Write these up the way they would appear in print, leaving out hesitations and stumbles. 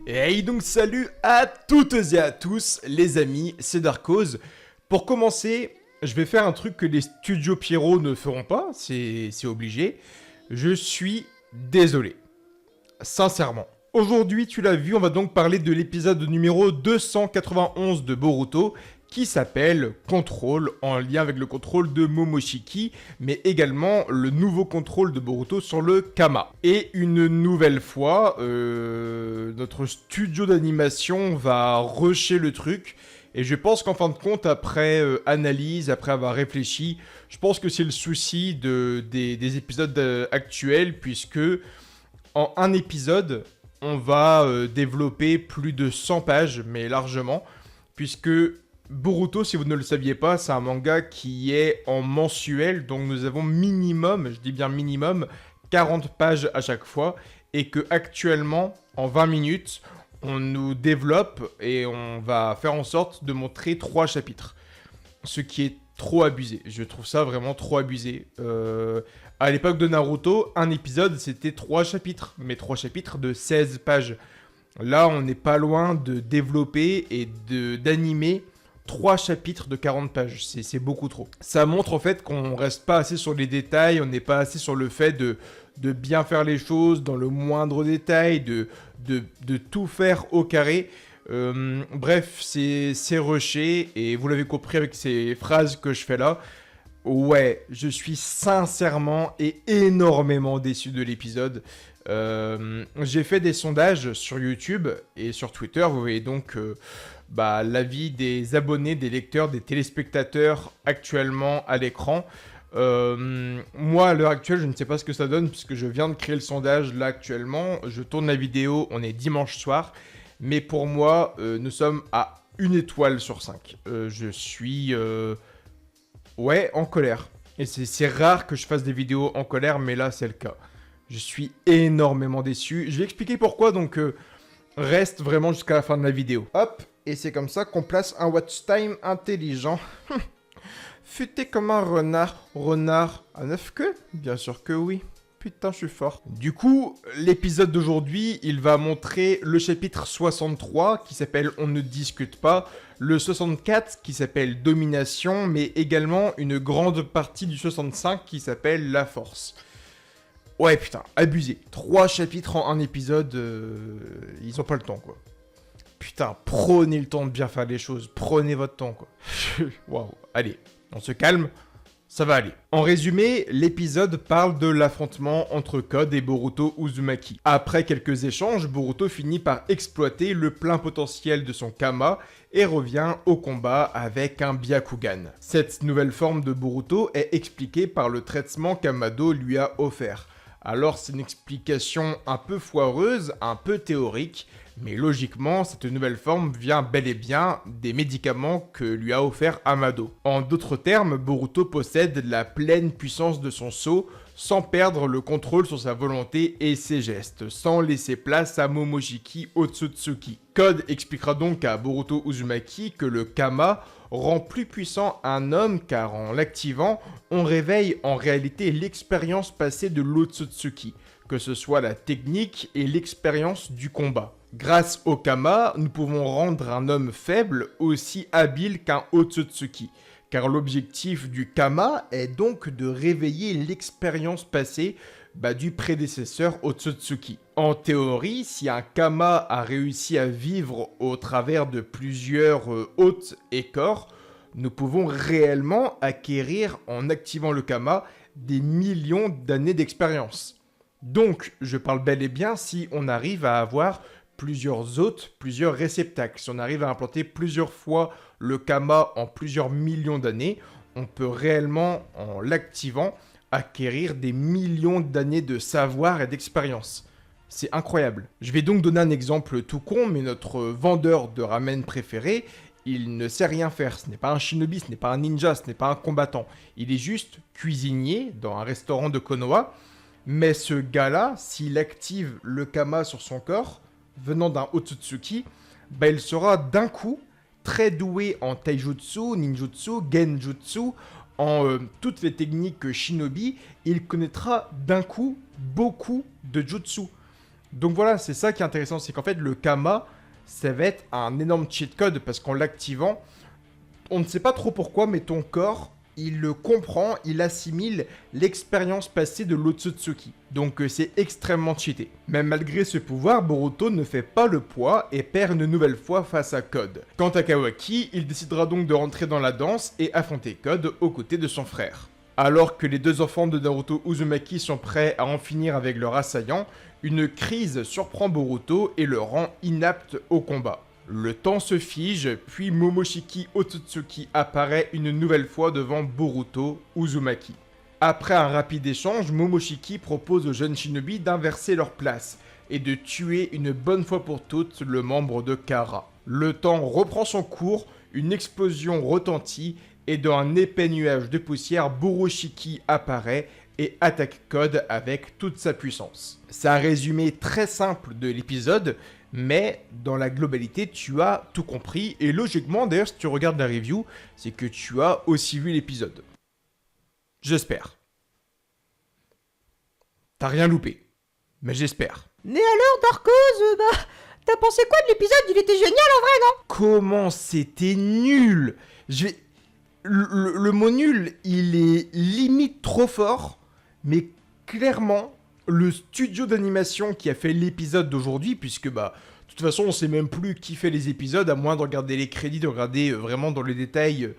Et donc salut à toutes et à tous les amis, c'est Darkhoz. Pour commencer, je vais faire un truc que les studios Pierrot ne feront pas, c'est obligé. Je suis désolé, sincèrement. Aujourd'hui, tu l'as vu, on va donc parler de l'épisode numéro 291 de Boruto, qui s'appelle Contrôle, en lien avec le contrôle de Momoshiki, mais également le nouveau contrôle de Boruto sur le Kama. Et une nouvelle fois, notre studio d'animation va rusher le truc, et je pense qu'en fin de compte, après analyse, après avoir réfléchi, je pense que c'est le souci des épisodes actuels, puisque en un épisode, on va développer plus de 100 pages, mais largement, puisque Boruto, si vous ne le saviez pas, c'est un manga qui est en mensuel, donc nous avons minimum, je dis bien minimum, 40 pages à chaque fois, et que actuellement, en 20 minutes, on nous développe et on va faire en sorte de montrer 3 chapitres. Ce qui est trop abusé, je trouve ça vraiment trop abusé. À l'époque de Naruto, un épisode c'était 3 chapitres, mais 3 chapitres de 16 pages. Là, on n'est pas loin de développer et d'animer 3 chapitres de 40 pages, c'est beaucoup trop. Ça montre en fait qu'on reste pas assez sur les détails, on n'est pas assez sur le fait de bien faire les choses dans le moindre détail, de tout faire au carré. Bref, c'est rushé, et vous l'avez compris avec ces phrases que je fais là. Ouais, je suis sincèrement et énormément déçu de l'épisode. J'ai fait des sondages sur YouTube et sur Twitter, vous voyez donc l'avis des abonnés, des lecteurs, des téléspectateurs actuellement à l'écran. Moi, à l'heure actuelle, je ne sais pas ce que ça donne puisque je viens de créer le sondage là actuellement. Je tourne la vidéo, on est dimanche soir. Mais pour moi, nous sommes à 1 étoile sur 5. Je suis en colère. Et c'est rare que je fasse des vidéos en colère, mais là, c'est le cas. Je suis énormément déçu. Je vais expliquer pourquoi, donc reste vraiment jusqu'à la fin de la vidéo. Hop, et c'est comme ça qu'on place un watch time intelligent. Futé comme un renard. Renard à 9 queues? Bien sûr que oui. Putain, je suis fort. Du coup, l'épisode d'aujourd'hui, il va montrer le chapitre 63 qui s'appelle On ne discute pas, le 64 qui s'appelle Domination, mais également une grande partie du 65 qui s'appelle La Force. Ouais, putain, abusé. 3 chapitres en un épisode, ils ont pas le temps, quoi. Putain, prenez le temps de bien faire les choses, prenez votre temps, quoi. Waouh, allez, on se calme. Ça va aller. En résumé, l'épisode parle de l'affrontement entre Code et Boruto Uzumaki. Après quelques échanges, Boruto finit par exploiter le plein potentiel de son Kama et revient au combat avec un Byakugan. Cette nouvelle forme de Boruto est expliquée par le traitement qu'Amado lui a offert. Alors c'est une explication un peu foireuse, un peu théorique, mais logiquement, cette nouvelle forme vient bel et bien des médicaments que lui a offert Amado. En d'autres termes, Boruto possède la pleine puissance de son sceau, sans perdre le contrôle sur sa volonté et ses gestes, sans laisser place à Momoshiki Otsutsuki. Code expliquera donc à Boruto Uzumaki que le Kama rend plus puissant un homme car en l'activant, on réveille en réalité l'expérience passée de l'Otsutsuki, que ce soit la technique et l'expérience du combat. Grâce au Kama, nous pouvons rendre un homme faible aussi habile qu'un Otsutsuki, car l'objectif du Kama est donc de réveiller l'expérience passée du prédécesseur Otsutsuki. En théorie, si un Kama a réussi à vivre au travers de plusieurs hôtes et corps, nous pouvons réellement acquérir en activant le Kama des millions d'années d'expérience. Donc, je parle bel et bien si on arrive à avoir plusieurs hôtes, plusieurs réceptacles. Si on arrive à implanter plusieurs fois le Kama en plusieurs millions d'années, on peut réellement, en l'activant, acquérir des millions d'années de savoir et d'expérience. C'est incroyable. Je vais donc donner un exemple tout con, mais notre vendeur de ramen préféré, il ne sait rien faire. Ce n'est pas un shinobi, ce n'est pas un ninja, ce n'est pas un combattant. Il est juste cuisinier dans un restaurant de Konoha. Mais ce gars-là, s'il active le Kama sur son corps, venant d'un Otsutsuki, il sera d'un coup très doué en taijutsu, ninjutsu, genjutsu, en toutes les techniques shinobi. Il connaîtra d'un coup beaucoup de jutsu. Donc voilà, c'est ça qui est intéressant, c'est qu'en fait le Kama, ça va être un énorme cheat code parce qu'en l'activant, on ne sait pas trop pourquoi, mais ton corps, il le comprend, il assimile l'expérience passée de l'Otsutsuki. Donc c'est extrêmement cheaté. Mais malgré ce pouvoir, Boruto ne fait pas le poids et perd une nouvelle fois face à Code. Quant à Kawaki, il décidera donc de rentrer dans la danse et affronter Code aux côtés de son frère. Alors que les deux enfants de Naruto Uzumaki sont prêts à en finir avec leur assaillant, une crise surprend Boruto et le rend inapte au combat. Le temps se fige, puis Momoshiki Otsutsuki apparaît une nouvelle fois devant Boruto Uzumaki. Après un rapide échange, Momoshiki propose aux jeunes shinobi d'inverser leur place et de tuer une bonne fois pour toutes le membre de Kara. Le temps reprend son cours, une explosion retentit et dans un épais nuage de poussière, Boroshiki apparaît et attaque Code avec toute sa puissance. C'est un résumé très simple de l'épisode, mais dans la globalité, tu as tout compris. Et logiquement, d'ailleurs, si tu regardes la review, c'est que tu as aussi vu l'épisode. J'espère. T'as rien loupé. Mais j'espère. Mais alors, Darkos, t'as pensé quoi de l'épisode? Il était génial en vrai, non? Comment c'était nul! Le mot nul, il est limite trop fort, mais clairement, le studio d'animation qui a fait l'épisode d'aujourd'hui, puisque de toute façon on sait même plus qui fait les épisodes, à moins de regarder les crédits, de regarder vraiment dans les détails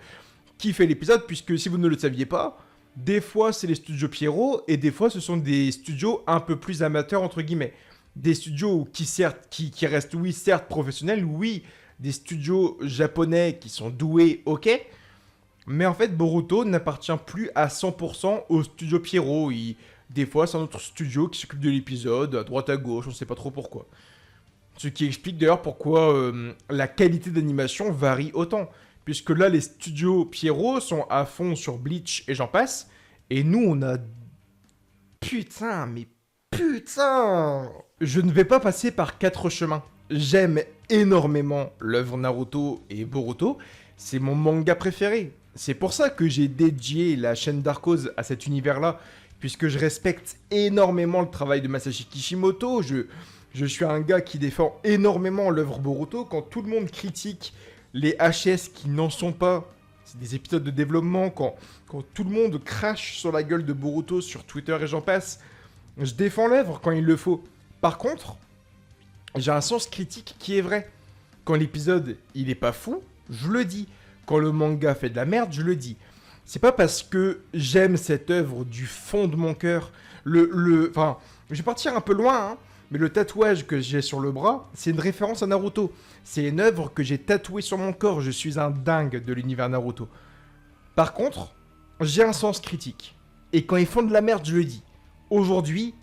qui fait l'épisode, puisque si vous ne le saviez pas, des fois c'est les studios Pierrot, et des fois ce sont des studios un peu plus amateurs entre guillemets. Des studios qui restent oui certes professionnels, oui, des studios japonais qui sont doués, ok. Mais en fait, Boruto n'appartient plus à 100% au studio Pierrot. Des fois, c'est un autre studio qui s'occupe de l'épisode, à droite à gauche, on ne sait pas trop pourquoi. Ce qui explique d'ailleurs pourquoi la qualité d'animation varie autant. Puisque là, les studios Pierrot sont à fond sur Bleach et j'en passe. Et nous, on a... Putain, mais putain! Je ne vais pas passer par 4 chemins. J'aime énormément l'œuvre Naruto et Boruto. C'est mon manga préféré. C'est pour ça que j'ai dédié la chaîne Darkos à cet univers-là, puisque je respecte énormément le travail de Masashi Kishimoto. Je suis un gars qui défend énormément l'œuvre Boruto. Quand tout le monde critique les HS qui n'en sont pas, c'est des épisodes de développement, quand tout le monde crache sur la gueule de Boruto sur Twitter et j'en passe, je défends l'œuvre quand il le faut. Par contre, j'ai un sens critique qui est vrai. Quand l'épisode, il est pas fou, je le dis. Quand le manga fait de la merde, je le dis. C'est pas parce que j'aime cette œuvre du fond de mon cœur. Enfin, je vais partir un peu loin, hein, mais le tatouage que j'ai sur le bras, c'est une référence à Naruto. C'est une œuvre que j'ai tatouée sur mon corps. Je suis un dingue de l'univers Naruto. Par contre, j'ai un sens critique. Et quand ils font de la merde, je le dis. Aujourd'hui,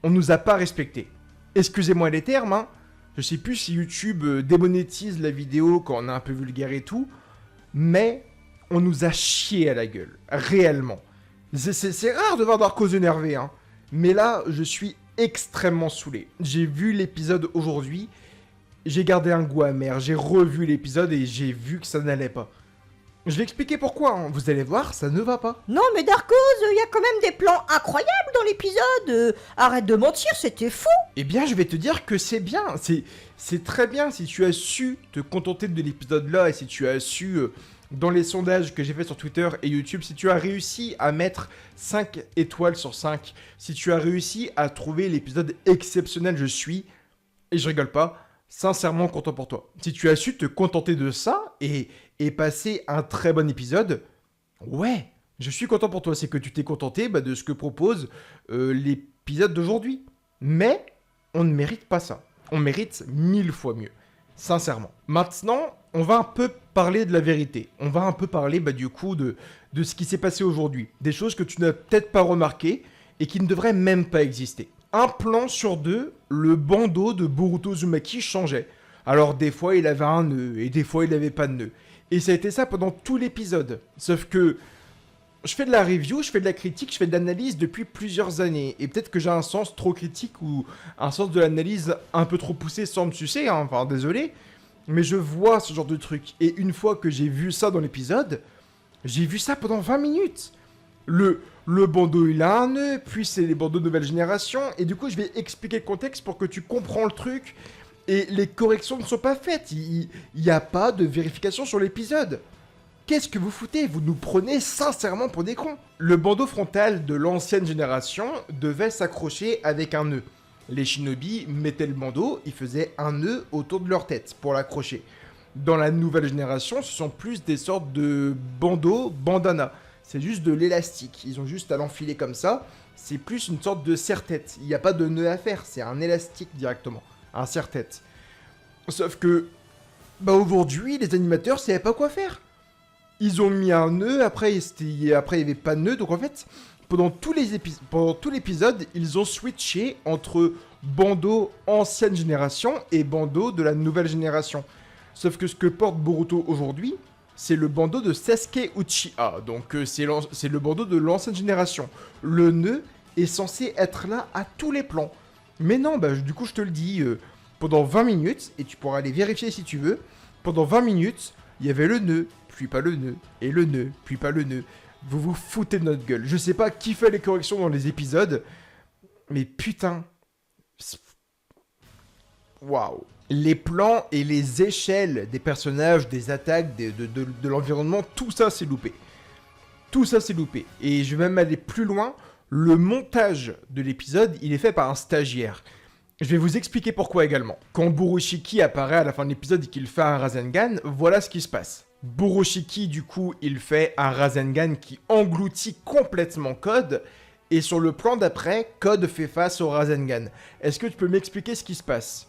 on nous a pas respectés. Excusez-moi les termes, hein. Je sais plus si YouTube démonétise la vidéo quand on est un peu vulgaire et tout. Mais on nous a chié à la gueule, réellement. C'est rare de voir Darkos énervé, hein. Mais là, je suis extrêmement saoulé. J'ai vu l'épisode aujourd'hui, j'ai gardé un goût amer, j'ai revu l'épisode et j'ai vu que ça n'allait pas. Je vais expliquer pourquoi, hein. Vous allez voir, ça ne va pas. Non mais Darkos, il y a quand même des plans incroyables dans l'épisode. Arrête de mentir, c'était fou. Eh bien, je vais te dire que c'est bien. C'est très bien si tu as su te contenter de l'épisode-là et si tu as su, dans les sondages que j'ai fait sur Twitter et YouTube, si tu as réussi à mettre 5 étoiles sur 5, si tu as réussi à trouver l'épisode exceptionnel, je suis, et je rigole pas, sincèrement content pour toi. Si tu as su te contenter de ça et passer un très bon épisode, ouais, je suis content pour toi. C'est que tu t'es contenté de ce que propose l'épisode d'aujourd'hui. Mais on ne mérite pas ça. On mérite 1000 fois mieux. Sincèrement. Maintenant, on va un peu parler de la vérité. On va un peu parler du coup de ce qui s'est passé aujourd'hui. Des choses que tu n'as peut-être pas remarquées et qui ne devraient même pas exister. Un plan sur deux, le bandeau de Boruto Uzumaki changeait. Alors des fois il avait un nœud et des fois il n'avait pas de nœud. Et ça a été ça pendant tout l'épisode. Sauf que je fais de la review, je fais de la critique, je fais de l'analyse depuis plusieurs années. Et peut-être que j'ai un sens trop critique ou un sens de l'analyse un peu trop poussé sans me sucer, hein. Enfin désolé. Mais je vois ce genre de truc. Et une fois que j'ai vu ça dans l'épisode, j'ai vu ça pendant 20 minutes. le bandeau il a un nœud, puis c'est les bandeaux nouvelle génération, et du coup je vais expliquer le contexte pour que tu comprends le truc, et les corrections ne sont pas faites, il n'y a pas de vérification sur l'épisode. Qu'est-ce que vous foutez? Vous nous prenez sincèrement pour des cons. Le bandeau frontal de l'ancienne génération devait s'accrocher avec un nœud. Les shinobi mettaient le bandeau, ils faisaient un nœud autour de leur tête pour l'accrocher. Dans la nouvelle génération, ce sont plus des sortes de bandeaux, bandana. C'est juste de l'élastique, ils ont juste à l'enfiler comme ça. C'est plus une sorte de serre-tête. Il n'y a pas de nœud à faire, c'est un élastique directement. Un serre-tête. Sauf que, aujourd'hui, les animateurs ne savaient pas quoi faire. Ils ont mis un nœud, après il n'y avait pas de nœud, donc en fait, pendant tout l'épisode, ils ont switché entre bandeau ancienne génération et bandeau de la nouvelle génération. Sauf que ce que porte Boruto aujourd'hui, c'est le bandeau de Sasuke Uchiha, donc c'est le bandeau de l'ancienne génération. Le nœud est censé être là à tous les plans. Mais non, du coup je te le dis, pendant 20 minutes, et tu pourras aller vérifier si tu veux, pendant 20 minutes, il y avait le nœud, puis pas le nœud, et le nœud, puis pas le nœud. Vous vous foutez de notre gueule. Je sais pas qui fait les corrections dans les épisodes, mais putain. Waouh. Les plans et les échelles des personnages, des attaques, de l'environnement, tout ça c'est loupé. Tout ça c'est loupé. Et je vais même aller plus loin, le montage de l'épisode, il est fait par un stagiaire. Je vais vous expliquer pourquoi également. Quand Burushiki apparaît à la fin de l'épisode et qu'il fait un Rasengan, voilà ce qui se passe. Burushiki, du coup, il fait un Rasengan qui engloutit complètement Code, et sur le plan d'après, Code fait face au Rasengan. Est-ce que tu peux m'expliquer ce qui se passe?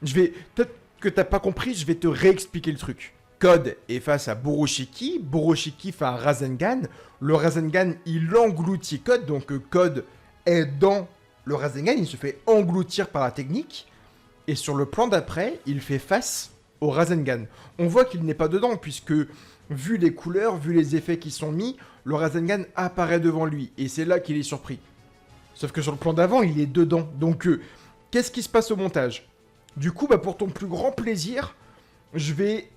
Peut-être que t'as pas compris, je vais te réexpliquer le truc. Code est face à Burushiki, Burushiki fait un Rasengan, le Rasengan, il engloutit Code, donc Code est dans le Rasengan, il se fait engloutir par la technique, et sur le plan d'après, il fait face au Rasengan. On voit qu'il n'est pas dedans, puisque, vu les couleurs, vu les effets qui sont mis, le Rasengan apparaît devant lui, et c'est là qu'il est surpris. Sauf que sur le plan d'avant, il est dedans. Donc, qu'est-ce qui se passe au montage? Du coup, pour ton plus grand plaisir, je vais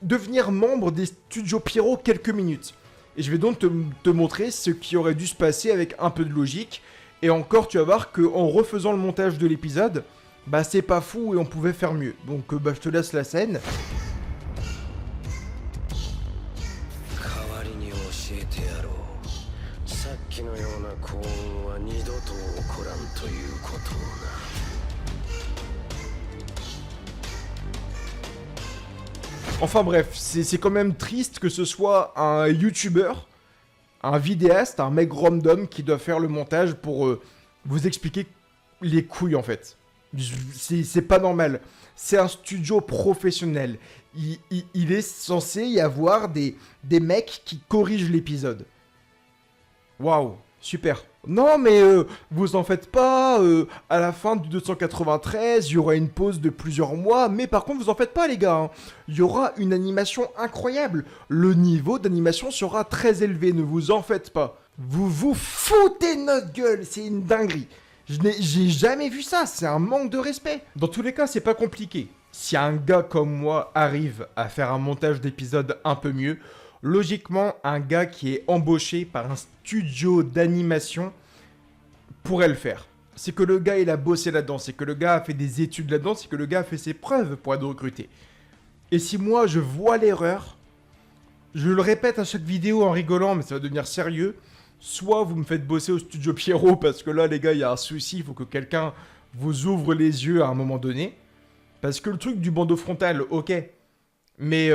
devenir membre des studios Pierrot quelques minutes. Et je vais donc te montrer ce qui aurait dû se passer avec un peu de logique. Et encore, tu vas voir qu'en refaisant le montage de l'épisode, c'est pas fou et on pouvait faire mieux. Donc, je te laisse la scène. Enfin bref, c'est quand même triste que ce soit un YouTuber, un vidéaste, un mec random qui doit faire le montage pour vous expliquer les couilles en fait. C'est pas normal. C'est un studio professionnel. Il est censé y avoir des mecs qui corrigent l'épisode. Waouh, super. Non mais vous en faites pas, à la fin du 293, il y aura une pause de plusieurs mois, mais par contre vous en faites pas les gars, hein. Il y aura une animation incroyable, le niveau d'animation sera très élevé, ne vous en faites pas. Vous vous foutez de notre gueule, c'est une dinguerie. J'ai jamais vu ça, c'est un manque de respect. Dans tous les cas, c'est pas compliqué. Si un gars comme moi arrive à faire un montage d'épisode un peu mieux, logiquement, un gars qui est embauché par un studio d'animation pourrait le faire. C'est que le gars, il a bossé là-dedans, c'est que le gars a fait des études là-dedans, c'est que le gars a fait ses preuves pour être recruté. Et si moi, je vois l'erreur, je le répète à chaque vidéo en rigolant, mais ça va devenir sérieux, soit vous me faites bosser au studio Pierrot, parce que là, les gars, il y a un souci, il faut que quelqu'un vous ouvre les yeux à un moment donné. Parce que le truc du bandeau frontal, ok. Mais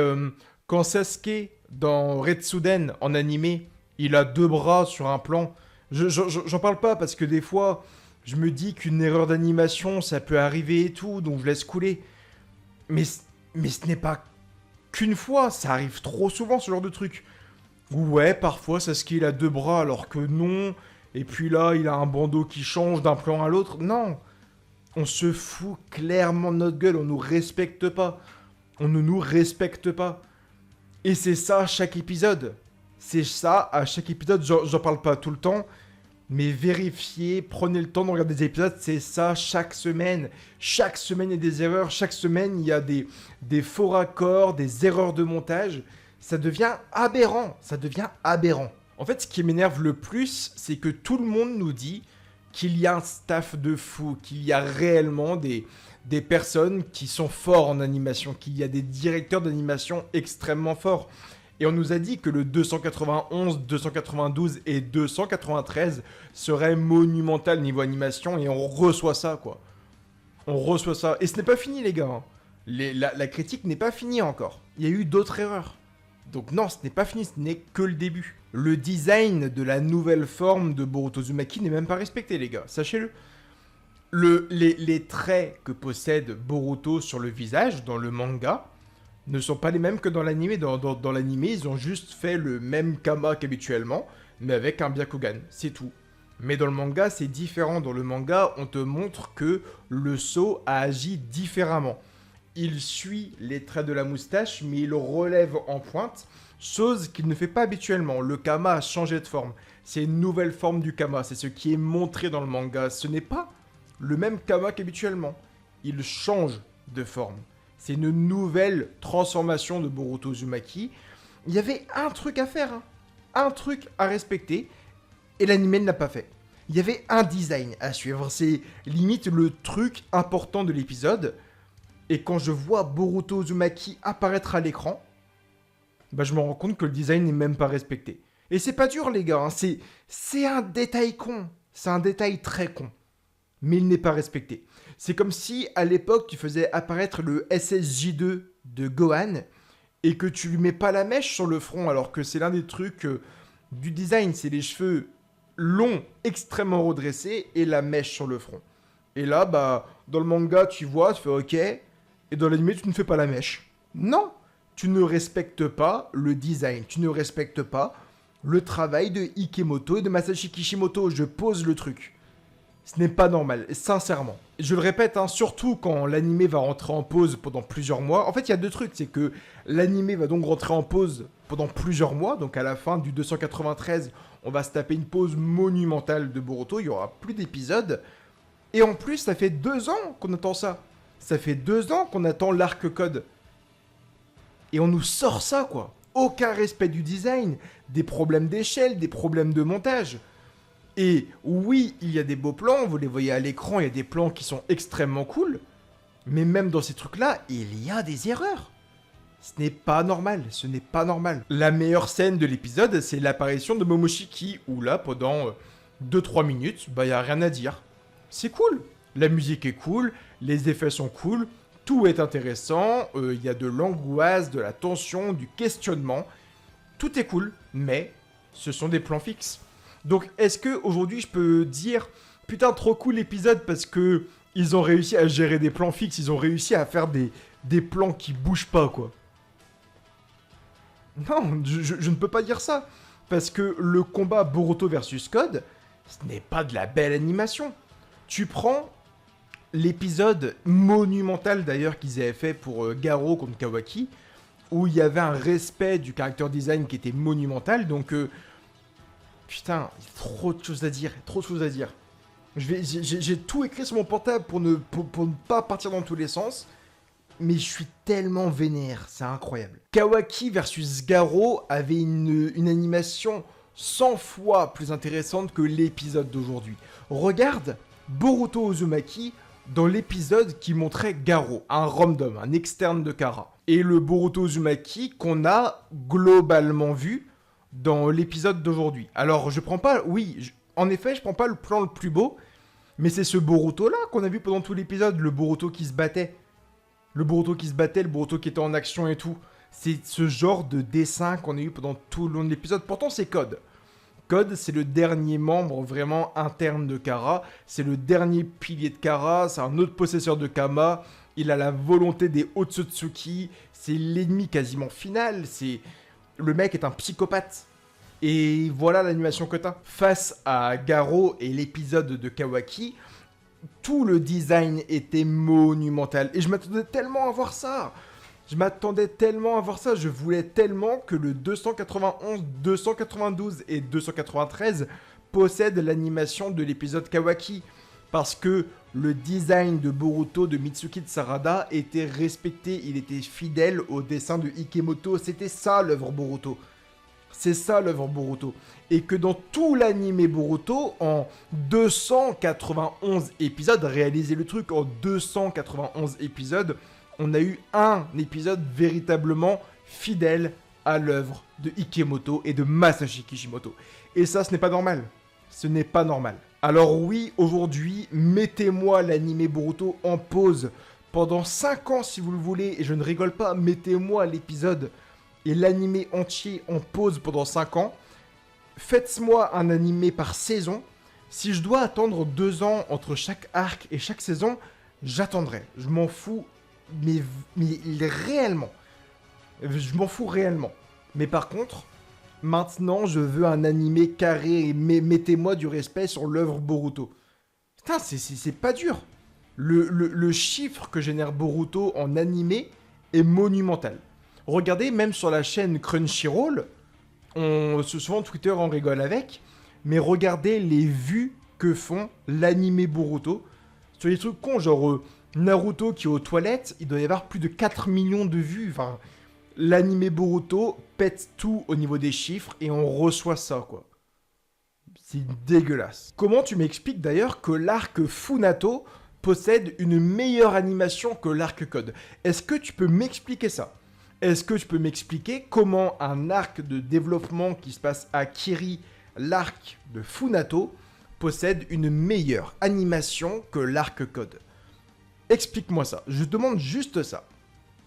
quand Sasuke, dans Retsuden, en animé, il a 2 bras sur un plan, j'en parle pas parce que des fois, je me dis qu'une erreur d'animation, ça peut arriver et tout, donc je laisse couler. Mais ce n'est pas qu'une fois, ça arrive trop souvent ce genre de truc. Ouais, parfois Sasuke il a 2 bras alors que non, et puis là il a un bandeau qui change d'un plan à l'autre. Non, on se fout clairement de notre gueule, on nous respecte pas. On ne nous respecte pas. Et c'est ça à chaque épisode. C'est ça à chaque épisode, j'en parle pas tout le temps, mais vérifiez, prenez le temps de regarder des épisodes, c'est ça chaque semaine. Chaque semaine il y a des erreurs, chaque semaine il y a des faux raccords, des erreurs de montage. Ça devient aberrant, ça devient aberrant. En fait, ce qui m'énerve le plus, c'est que tout le monde nous dit qu'il y a un staff de fou, qu'il y a réellement des personnes qui sont forts en animation, qu'il y a des directeurs d'animation extrêmement forts. Et on nous a dit que le 291, 292 et 293 seraient monumental niveau animation et on reçoit ça, quoi. On reçoit ça. Et ce n'est pas fini, les gars. Hein. La critique n'est pas finie encore. Il y a eu d'autres erreurs. Donc non, ce n'est pas fini, ce n'est que le début. Le design de la nouvelle forme de Boruto Uzumaki n'est même pas respecté, les gars. Sachez-le. Les traits que possède Boruto sur le visage dans le manga ne sont pas les mêmes que dans l'anime. Dans l'anime, ils ont juste fait le même kama qu'habituellement, mais avec un Byakugan, c'est tout. Mais dans le manga, c'est différent. Dans le manga, on te montre que le Sceau a agi différemment. Il suit les traits de la moustache, mais il relève en pointe, chose qu'il ne fait pas habituellement. Le kama a changé de forme. C'est une nouvelle forme du kama, c'est ce qui est montré dans le manga. Ce n'est pas le même kama qu'habituellement. Il change de forme. C'est une nouvelle transformation de Boruto Uzumaki. Il y avait un truc à faire, hein. Un truc à respecter, et l'anime ne l'a pas fait. Il y avait un design à suivre, c'est limite le truc important de l'épisode. Et quand je vois Boruto Uzumaki apparaître à l'écran, bah je me rends compte que le design n'est même pas respecté. Et c'est pas dur, les gars, hein. C'est un détail con. C'est un détail très con. Mais il n'est pas respecté. C'est comme si, à l'époque, tu faisais apparaître le SSJ2 de Gohan et que tu lui mets pas la mèche sur le front, alors que c'est l'un des trucs du design. C'est les cheveux longs, extrêmement redressés et la mèche sur le front. Et là, bah, dans le manga, tu vois, tu fais OK, et dans l'anime, tu ne fais pas la mèche. Non, tu ne respectes pas le design, tu ne respectes pas le travail de Ikemoto et de Masashi Kishimoto. Je pose le truc. Ce n'est pas normal, sincèrement. Je le répète, hein, surtout quand l'anime va rentrer en pause pendant plusieurs mois. En fait, il y a deux trucs, c'est que l'anime va donc rentrer en pause pendant plusieurs mois. Donc à la fin du 293, on va se taper une pause monumentale de Boruto. Il n'y aura plus d'épisodes. Et en plus, ça fait 2 ans qu'on attend ça. Ça fait 2 ans qu'on attend l'arc code. Et on nous sort ça, quoi. Aucun respect du design, des problèmes d'échelle, des problèmes de montage. Et oui, il y a des beaux plans, vous les voyez à l'écran, il y a des plans qui sont extrêmement cool. Mais même dans ces trucs-là, il y a des erreurs. Ce n'est pas normal, ce n'est pas normal. La meilleure scène de l'épisode, c'est l'apparition de Momoshiki, où là, pendant 2-3 minutes, bah, il n'y a rien à dire. C'est cool. La musique est cool, les effets sont cool, tout est intéressant, il y a de l'angoisse, de la tension, du questionnement. Tout est cool, mais ce sont des plans fixes. Donc, est-ce que aujourd'hui je peux dire putain, trop cool l'épisode parce que ils ont réussi à gérer des plans fixes, ils ont réussi à faire des plans qui bougent pas, quoi. Non, je ne peux pas dire ça. Parce que le combat Boruto versus Code, ce n'est pas de la belle animation. Tu prends l'épisode monumental d'ailleurs qu'ils avaient fait pour Garo contre Kawaki, où il y avait un respect du character design qui était monumental, donc putain, il y a trop de choses à dire, trop de choses à dire. J'ai tout écrit sur mon portable pour ne pas partir dans tous les sens, mais je suis tellement vénère, c'est incroyable. Kawaki versus Garo avait une animation 100 fois plus intéressante que l'épisode d'aujourd'hui. Regarde Boruto Uzumaki dans l'épisode qui montrait Garo, un random, un externe de Kara. Et le Boruto Uzumaki qu'on a globalement vu dans l'épisode d'aujourd'hui. Alors, je prends pas... Oui, en effet, je prends pas le plan le plus beau, mais c'est ce Boruto-là qu'on a vu pendant tout l'épisode, le Boruto qui se battait. Le Boruto qui se battait, le Boruto qui était en action et tout. C'est ce genre de dessin qu'on a eu pendant tout le long de l'épisode. Pourtant, c'est Code. Code, c'est le dernier membre vraiment interne de Kara. C'est le dernier pilier de Kara. C'est un autre possesseur de Kama. Il a la volonté des Otsutsuki. C'est l'ennemi quasiment final. Le mec est un psychopathe. Et voilà l'animation que t'as. Face à Garo et l'épisode de Kawaki, tout le design était monumental. Et je m'attendais tellement à voir ça. Je voulais tellement que le 291, 292 et 293 possèdent l'animation de l'épisode Kawaki. Parce que le design de Boruto de Mitsuki Tsarada était respecté. Il était fidèle au dessin de Ikemoto. C'était ça l'œuvre Boruto. C'est ça l'œuvre Boruto. Et que dans tout l'anime Boruto, en 291 épisodes, réalisez le truc, en 291 épisodes, on a eu un épisode véritablement fidèle à l'œuvre de Ikemoto et de Masashi Kishimoto. Et ça, ce n'est pas normal. Ce n'est pas normal. Alors oui, aujourd'hui, mettez-moi l'anime Boruto en pause pendant 5 ans si vous le voulez, et je ne rigole pas, mettez-moi l'épisode et l'anime entier en pause pendant 5 ans. Faites-moi un animé par saison. Si je dois attendre 2 ans entre chaque arc et chaque saison, j'attendrai. Je m'en fous, mais réellement. Je m'en fous réellement. Mais par contre, maintenant, je veux un animé carré et mettez-moi du respect sur l'œuvre Boruto. Putain, c'est pas dur. Le chiffre que génère Boruto en animé est monumental. Regardez, même sur la chaîne Crunchyroll, souvent Twitter en rigole avec, mais regardez les vues que font l'anime Boruto. Sur les trucs cons, genre Naruto qui est aux toilettes, il doit y avoir plus de 4 millions de vues. Enfin, l'anime Boruto pète tout au niveau des chiffres et on reçoit ça, quoi. C'est dégueulasse. Comment tu m'expliques d'ailleurs que l'arc Funato possède une meilleure animation que l'arc Code? Est-ce que tu peux m'expliquer ça? Est-ce que tu peux m'expliquer comment un arc de développement qui se passe à Kiri, l'arc de Funato, possède une meilleure animation que l'arc Code? Explique-moi ça. Je demande juste ça.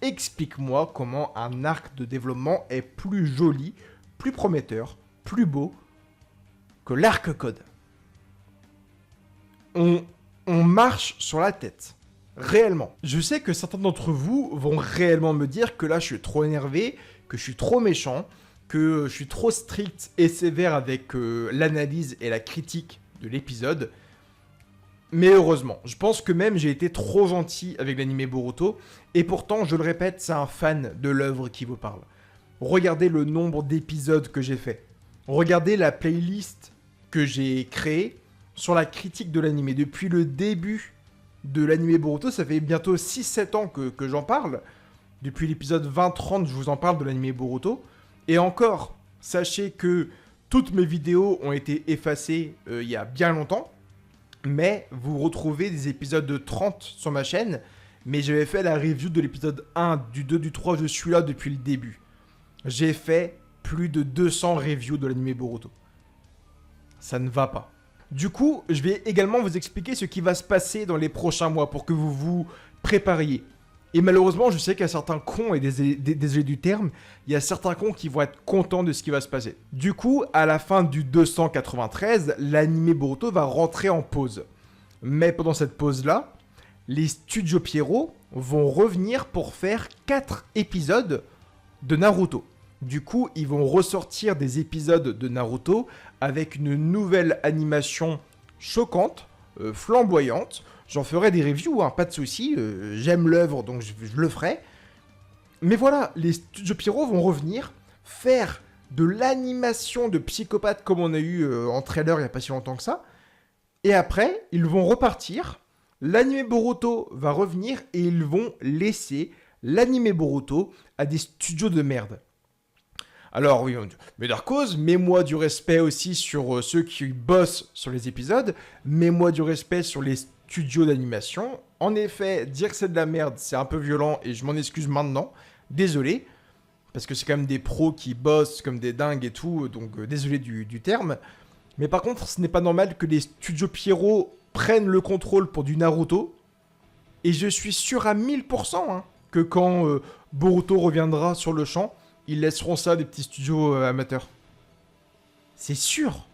Explique-moi comment un arc de développement est plus joli, plus prometteur, plus beau que l'arc Code. On marche sur la tête. Réellement. Je sais que certains d'entre vous vont réellement me dire que là je suis trop énervé, que je suis trop méchant, que je suis trop strict et sévère avec l'analyse et la critique de l'épisode. Mais heureusement, je pense que même j'ai été trop gentil avec l'anime Boruto, et pourtant, je le répète, c'est un fan de l'œuvre qui vous parle. Regardez le nombre d'épisodes que j'ai fait. Regardez la playlist que j'ai créée sur la critique de l'anime. Depuis le début de l'anime Boruto, ça fait bientôt 6-7 ans que j'en parle. Depuis l'épisode 20-30, je vous en parle de l'anime Boruto. Et encore, sachez que toutes mes vidéos ont été effacées il y a bien longtemps. Mais vous retrouvez des épisodes de 30 sur ma chaîne. Mais j'avais fait la review de l'épisode 1, du 2, du 3, je suis là depuis le début. J'ai fait plus de 200 reviews de l'anime Boruto. Ça ne va pas. Du coup, je vais également vous expliquer ce qui va se passer dans les prochains mois pour que vous vous prépariez. Et malheureusement, je sais qu'il y a certains cons, et désolé du terme, il y a certains cons qui vont être contents de ce qui va se passer. Du coup, à la fin du 293, l'anime Boruto va rentrer en pause. Mais pendant cette pause-là, les studios Pierrot vont revenir pour faire 4 épisodes de Naruto. Du coup, ils vont ressortir des épisodes de Naruto avec une nouvelle animation choquante, flamboyante. J'en ferai des reviews, hein, pas de souci. J'aime l'œuvre, donc je le ferai. Mais voilà, les studios Pierrot vont revenir faire de l'animation de psychopathe comme on a eu en trailer il n'y a pas si longtemps que ça. Et après, ils vont repartir. L'anime Boruto va revenir et ils vont laisser l'anime Boruto à des studios de merde. Alors oui, mais Darkos, mets-moi du respect aussi sur ceux qui bossent sur les épisodes. Mets-moi du respect sur les studios d'animation. En effet, dire que c'est de la merde, c'est un peu violent et je m'en excuse maintenant. Désolé, parce que c'est quand même des pros qui bossent comme des dingues et tout, donc désolé du terme. Mais par contre, ce n'est pas normal que les studios Pierrot prennent le contrôle pour du Naruto. Et je suis sûr à 1000% que quand Boruto reviendra sur le champ, ils laisseront ça des petits studios amateurs. C'est sûr.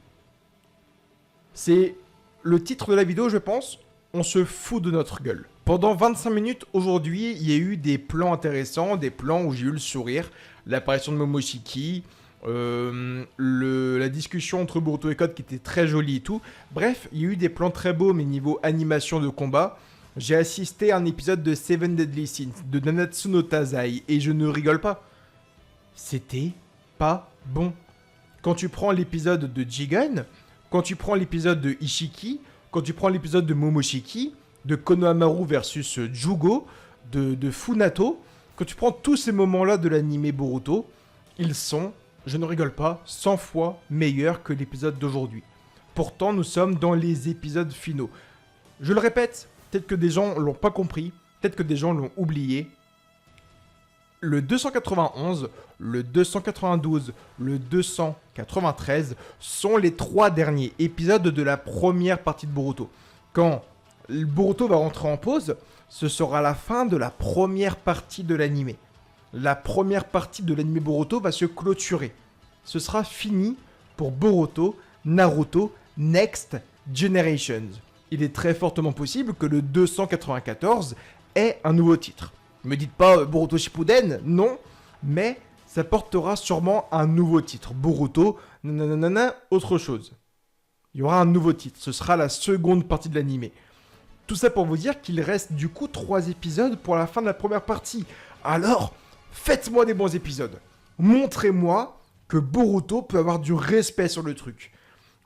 C'est le titre de la vidéo, je pense. On se fout de notre gueule. Pendant 25 minutes, aujourd'hui, il y a eu des plans intéressants, des plans où j'ai eu le sourire. L'apparition de Momoshiki, la discussion entre Boruto et Code qui était très jolie et tout. Bref, il y a eu des plans très beaux, mais niveau animation de combat, j'ai assisté à un épisode de Seven Deadly Sins, de Nanatsu no Taizai, et je ne rigole pas. C'était pas bon. Quand tu prends l'épisode de Jigen, quand tu prends l'épisode de Ishiki, quand tu prends l'épisode de Momoshiki, de Konohamaru versus Jugo, de Funato, quand tu prends tous ces moments-là de l'anime Boruto, ils sont je ne rigole pas, 100 fois meilleur que l'épisode d'aujourd'hui. Pourtant, nous sommes dans les épisodes finaux. Je le répète, peut-être que des gens l'ont pas compris, peut-être que des gens l'ont oublié. Le 291, le 292, le 293 sont les 3 derniers épisodes de la première partie de Boruto. Quand Boruto va rentrer en pause, ce sera la fin de la première partie de l'anime. La première partie de l'anime Boruto va se clôturer. Ce sera fini pour Boruto, Naruto, Next Generations. Il est très fortement possible que le 294 ait un nouveau titre. Ne me dites pas Boruto Shippuden, non, mais ça portera sûrement un nouveau titre. Boruto, nanana, autre chose. Il y aura un nouveau titre, ce sera la seconde partie de l'anime. Tout ça pour vous dire qu'il reste du coup 3 épisodes pour la fin de la première partie. Alors, faites-moi des bons épisodes. Montrez-moi que Boruto peut avoir du respect sur le truc.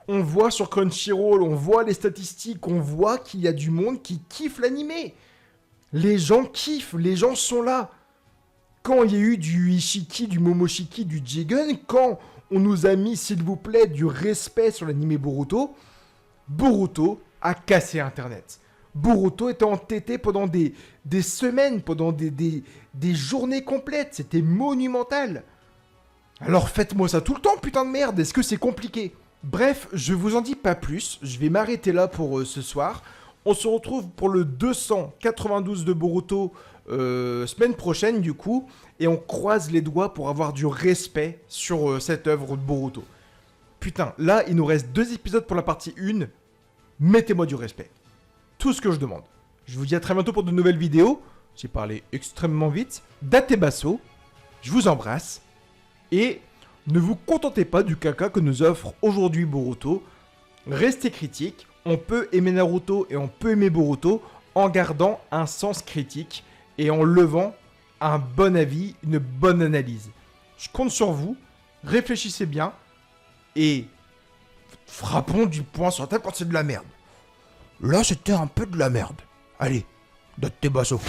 On voit sur Crunchyroll, on voit les statistiques, on voit qu'il y a du monde qui kiffe l'anime. Les gens kiffent, les gens sont là. Quand il y a eu du Ishiki, du Momoshiki, du Jigen, quand on nous a mis, s'il vous plaît, du respect sur l'anime Boruto, Boruto a cassé Internet. Boruto était entêté pendant des semaines, pendant des journées complètes. C'était monumental. Alors faites-moi ça tout le temps, putain de merde. Est-ce que c'est compliqué ? Bref, je vous en dis pas plus. Je vais m'arrêter là pour ce soir. On se retrouve pour le 292 de Boruto semaine prochaine du coup. Et on croise les doigts pour avoir du respect sur cette œuvre de Boruto. Putain, là il nous reste 2 épisodes pour la partie 1. Mettez-moi du respect. Tout ce que je demande. Je vous dis à très bientôt pour de nouvelles vidéos. J'ai parlé extrêmement vite. Datebasso. Je vous embrasse. Et ne vous contentez pas du caca que nous offre aujourd'hui Boruto. Restez critiques. On peut aimer Naruto et on peut aimer Boruto en gardant un sens critique et en levant un bon avis, une bonne analyse. Je compte sur vous. Réfléchissez bien. Et frappons du poing sur la table quand c'est de la merde. Là, c'était un peu de la merde. Allez, Datebasso.